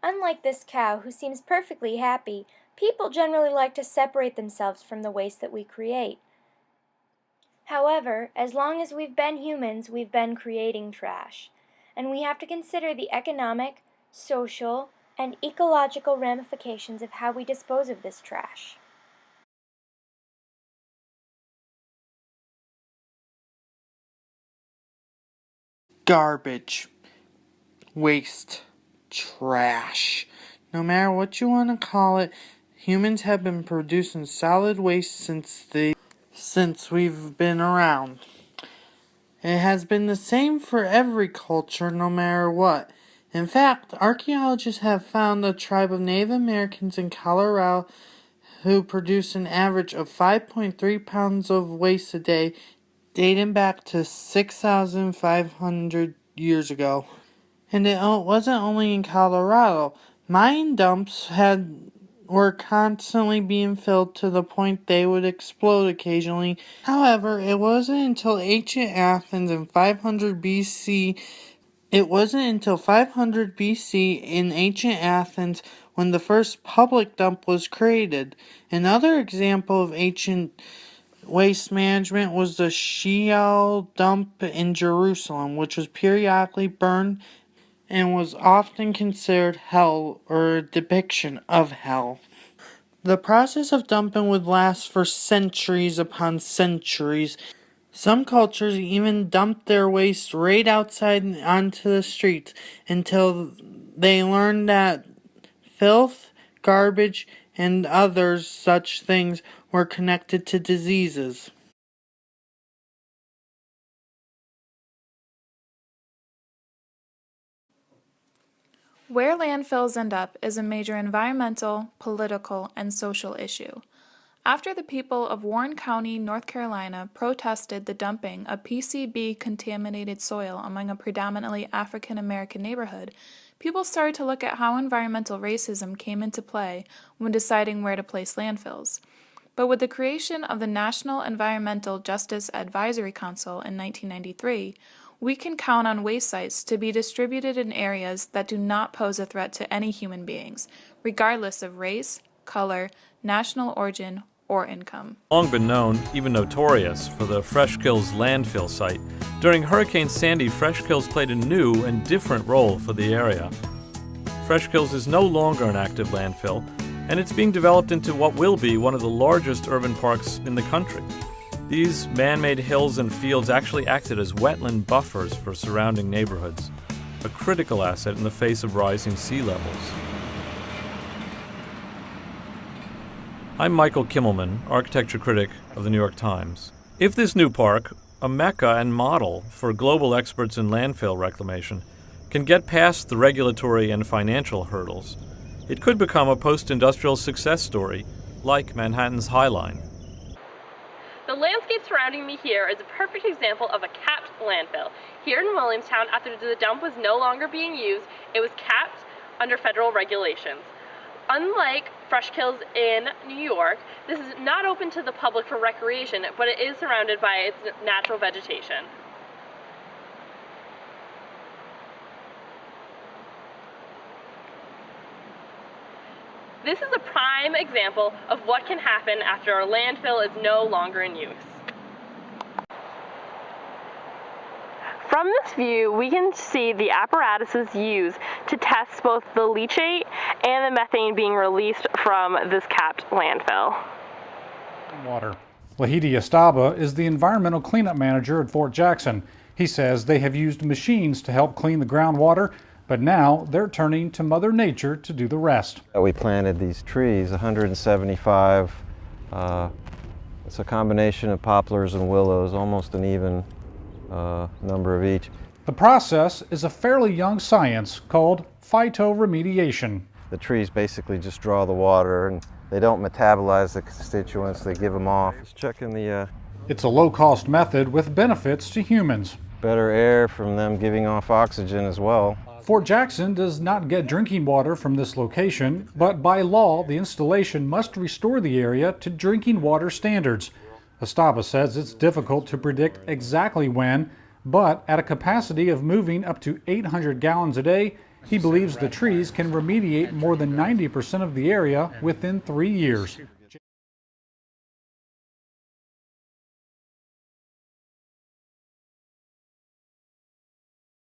Unlike this cow, who seems perfectly happy, people generally like to separate themselves from the waste that we create. However, as long as we've been humans, we've been creating trash, and we have to consider the economic, social, and ecological ramifications of how we dispose of this trash. Garbage, waste, trash. No matter what you want to call it, humans have been producing solid waste since we've been around. It has been the same for every culture, no matter what. In fact, archaeologists have found a tribe of Native Americans in Colorado who produce an average of 5.3 pounds of waste a day, dating back to 6,500 years ago. And it wasn't only in Colorado. Mine dumps were constantly being filled to the point they would explode occasionally. However, it wasn't until ancient Athens in 500 BC in ancient Athens when the first public dump was created. Another example of ancient waste management was the Sheol dump in Jerusalem, which was periodically burned and was often considered hell or a depiction of hell. The process of dumping would last for centuries upon centuries. Some cultures even dumped their waste right outside onto the streets until they learned that filth, garbage, and other such things were connected to diseases. Where landfills end up is a major environmental, political, and social issue. After the people of Warren County, North Carolina, protested the dumping of PCB-contaminated soil among a predominantly African American neighborhood, people started to look at how environmental racism came into play when deciding where to place landfills. But with the creation of the National Environmental Justice Advisory Council in 1993, we can count on waste sites to be distributed in areas that do not pose a threat to any human beings, regardless of race, color, national origin, or income. Long been known, even notorious, for the Fresh Kills landfill site. During Hurricane Sandy, Fresh Kills played a new and different role for the area. Fresh Kills is no longer an active landfill, and it's being developed into what will be one of the largest urban parks in the country. These man-made hills and fields actually acted as wetland buffers for surrounding neighborhoods, a critical asset in the face of rising sea levels. I'm Michael Kimmelman, architecture critic of the New York Times. If this new park, a mecca and model for global experts in landfill reclamation, can get past the regulatory and financial hurdles, it could become a post-industrial success story like Manhattan's High Line. The landscape surrounding me here is a perfect example of a capped landfill. Here in Williamstown, after the dump was no longer being used, it was capped under federal regulations. Unlike Fresh Kills in New York, this is not open to the public for recreation, but it is surrounded by its natural vegetation. This is a prime example of what can happen after a landfill is no longer in use. From this view, we can see the apparatuses used to test both the leachate and the methane being released from this capped landfill. Water. Lahidi Estaba is the environmental cleanup manager at Fort Jackson. He says they have used machines to help clean the groundwater, but now they're turning to Mother Nature to do the rest. We planted these trees, 175. It's a combination of poplars and willows, almost an even number of each. The process is a fairly young science called phytoremediation. The trees basically just draw the water and they don't metabolize the constituents, they give them off. Just checking the... It's a low-cost method with benefits to humans. Better air from them giving off oxygen as well. Fort Jackson does not get drinking water from this location, but by law, the installation must restore the area to drinking water standards. Estaba says it's difficult to predict exactly when, but at a capacity of moving up to 800 gallons a day, He believes the trees can remediate more than 90% of the area within 3 years.